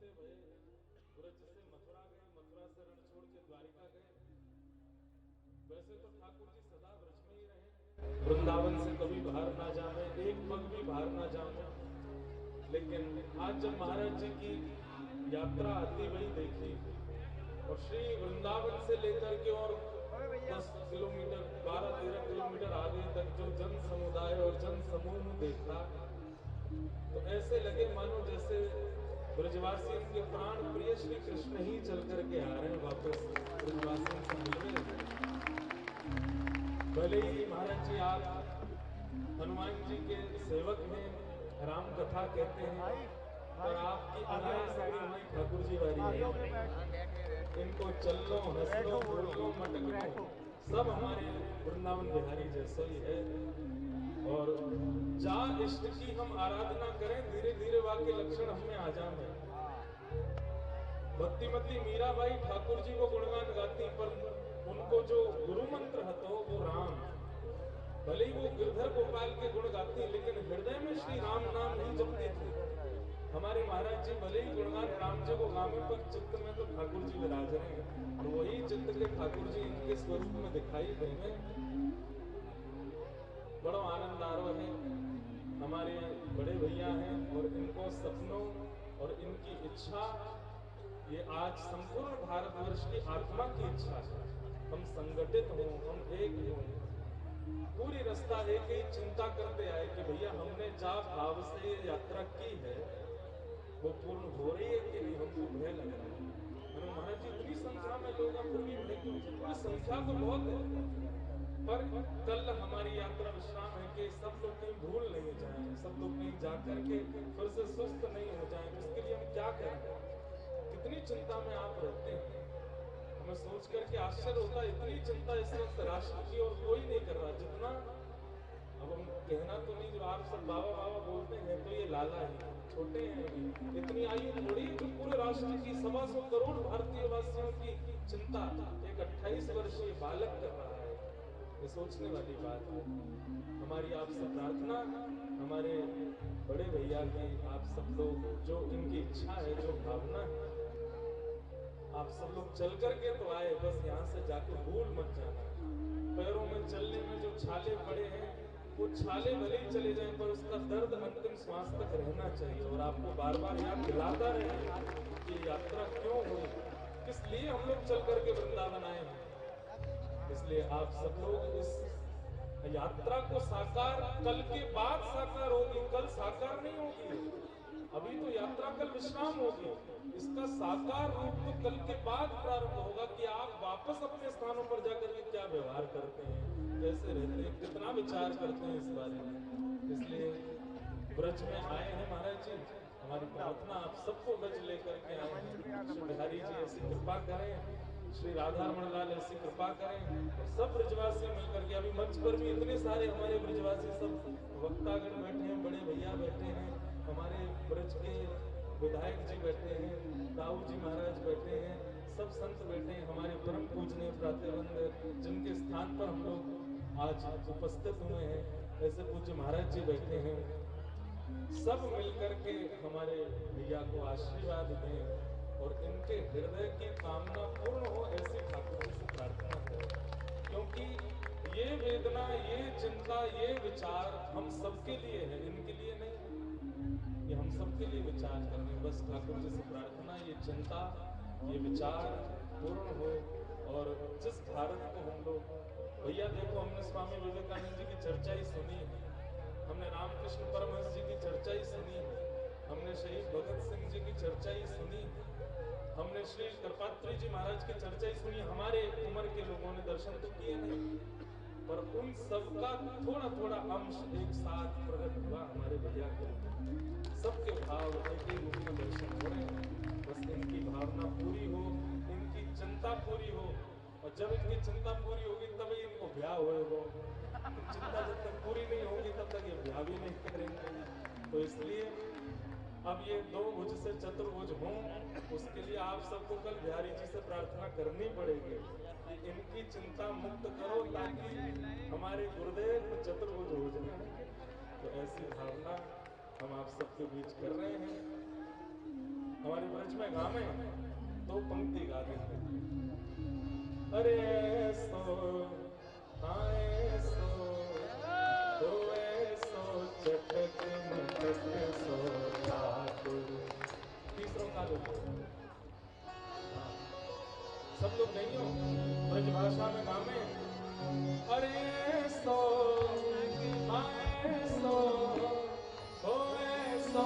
होते भये ब्रज से मथुरा गए, मथुरा से रण छोड़ के द्वारिका गए। वैसे तो ठाकुर जी सदा ब्रज में ही रहे, वृंदावन से कभी बाहर ना जावे, एक पग भी बाहर ना जावे। लेकिन आज जब महाराज जी की यात्रा आती वही देखी, और श्री वृंदावन से लेकर के और 10 किलोमीटर 12-13 किलोमीटर आगे तक जो जन समुदाय और जन समूह देखा, तो ऐसे लगे मानो जैसे ब्रजवासियों के प्राण प्रिय श्री कृष्ण ही चल करके आ रहे हैं वापस ब्रजवासियों से मिल रहे हैं। भले ही महाराज जी आप हनुमान जी के सेवक हैं, राम कथा कहते हैं, पर आपकी अदाएं सभी हमारी ठाकुर जी वाली है। इनको चलनो हंसनो बोलनो मटकनो सब हमारे वृंदावन बिहारी जैसा ही है। और जा इष्ट की हम आराधना करें, धीरे धीरे वाक्य लक्षण हमें आ जाए। भक्तिमती मीराबाई ठाकुर जी को गुणगान गाती, पर उनको जो गुरु मंत्र हतो वो राम। भले ही वो गिरधर गोपाल के गुण गाती, लेकिन हृदय में श्री राम नाम ही जपती थी। हमारे महाराज जी भले ही गुणगान राम जी को गावे, पर चित्त में तो ठाकुर जी विराज रहे हैं, और वही चित्त के ठाकुर जी इनके स्वरूप में दिखाई देंगे। बड़ा आनंद आ रहा है। हमारे बड़े भैया हैं, और इनको सपनों और इनकी इच्छा, ये आज संपूर्ण भारतवर्ष की आत्मा की इच्छा है। हम संगठित हों, हम एक हों, पूरी रास्ता एक ही चिंता करते आए कि भैया हमने जा भाव से ये यात्रा की है वो पूर्ण हो रही है कि नहीं, हमको भय लग रहा है। मैंने महाराज जी इतनी संख्या में लोग हैं, फिर भी भय क्यों? बोले संख्या तो बहुत है, पर कल हमारी यात्रा विश्राम है कि सब लोग कहीं भूल नहीं जाएं, सब लोग कहीं जाकर के फिर से सुस्त नहीं हो जाएं। इसके लिए हम क्या करें? कितनी चिंता में आप रहते हैं, हमें सोच करके आश्चर्य होता है। इतनी चिंता इस वक्त राष्ट्र की और कोई नहीं कर रहा जितना। अब हम कहना तो नहीं, जो आप सब बाबा बाबा बोलते हैं तो ये लाला ही छोटे हैं, अभी इतनी आयु थोड़ी जो पूरे राष्ट्र की 125 करोड़ भारतीय वासियों की चिंता एक 28 वर्षीय बालक कर रहा है। ये सोचने वाली बात है। हमारी आपसे प्रार्थना, हमारे बड़े भैया की, आप सब लोग जो इनकी इच्छा है, जो भावना है, आप सब लोग चल करके तो आए, बस यहाँ से जाके भूल मत जाना। पैरों में चलने में जो छाले पड़े हैं, वो छाले भले ही चले जाएं, पर उसका दर्द अंतिम श्वास तक रहना चाहिए, और आपको बार बार याद दिलाता रहे कि यात्रा क्यों हुई, किस लिए हम लोग चल करके वृंदावन आए हैं। इसलिए आप सब लोग इस यात्रा को साकार, कल के बाद साकार होगी, कल साकार नहीं होगी। अभी तो यात्रा कल विश्राम होगी, इसका साकार रूप तो कल के बाद प्रारंभ होगा कि आप वापस अपने स्थानों पर जाकर के क्या व्यवहार करते हैं, कैसे रहते हैं, कितना विचार करते हैं इस बारे में। इसलिए ब्रज में आए हैं महाराज जी, हमारी प्रार्थना आप सबको ब्रज लेकर के आए हैं। श्री बिहारी जी ऐसी कृपा करें, श्री राधा रमण लाल ऐसी कृपा करें, और सब ब्रजवासी मिलकर के, अभी मंच पर भी इतने सारे हमारे ब्रजवासी सब वक्तागण बैठे हैं, बड़े भैया बैठे हैं, हमारे ब्रज के विधायक जी बैठे हैं, दाऊ जी महाराज बैठे हैं, सब संत बैठे हैं, हमारे परम पूजनीय प्रातःवंद जिनके स्थान पर हम लोग आज उपस्थित हुए हैं, ऐसे पूज्य महाराज जी बैठे हैं। सब मिलकर के हमारे भैया को आशीर्वाद दें, और इनके हृदय की कामना पूर्ण हो, ऐसी ठाकुर जी से प्रार्थना करें। क्योंकि ये वेदना, ये चिंता, ये विचार हम सबके लिए है, इनके लिए नहीं। ये हम सबके लिए विचार कर रहे हैं। बस ठाकुर जी से प्रार्थना, ये चिंता, ये विचार पूर्ण हो। और जिस भारत को हम लोग, भैया देखो, हमने स्वामी विवेकानंद जी की चर्चा ही सुनी है, हमने रामकृष्ण परमहंस जी की चर्चा ही सुनी है, हमने शहीद भगत सिंह जी की चर्चा ही सुनी है, हमने श्री कृपात्री जी महाराज की चर्चा ही सुनी। हमारे उम्र के लोगों ने दर्शन तो किए नहीं, पर उन सबका थोड़ा थोड़ा अंश एक साथ प्रकट हुआ हमारे भैया के रूप में। सबके भाव एक ही रूप में दर्शन हो रहे हैं। बस इनकी भावना पूरी हो, इनकी चिंता पूरी हो, और जब इनकी चिंता पूरी होगी तभी इनको ब्याह होएगा। चिंता जब तक पूरी नहीं होगी तब तक ये ब्याह भी नहीं करेंगे। तो इसलिए अब ये दो भुज से चतुर्भुज हों, उसके लिए आप सबको कल बिहारी जी से प्रार्थना करनी पड़ेगी कि इनकी चिंता मुक्त करो, ताकि हमारे गुरुदेव चतुर्भुज हो जाए। तो ऐसी भावना हम आप सबके बीच कर रहे हैं। हमारे ब्रज में गावे तो पंक्ति गा देते हैं। अरे सो आए सो होए सो चटक मटक सो ठाकुर। तीसरों का लो। सब लोग नहीं हो ब्रज भाषा में गावे। अरे सो आए सो होए सो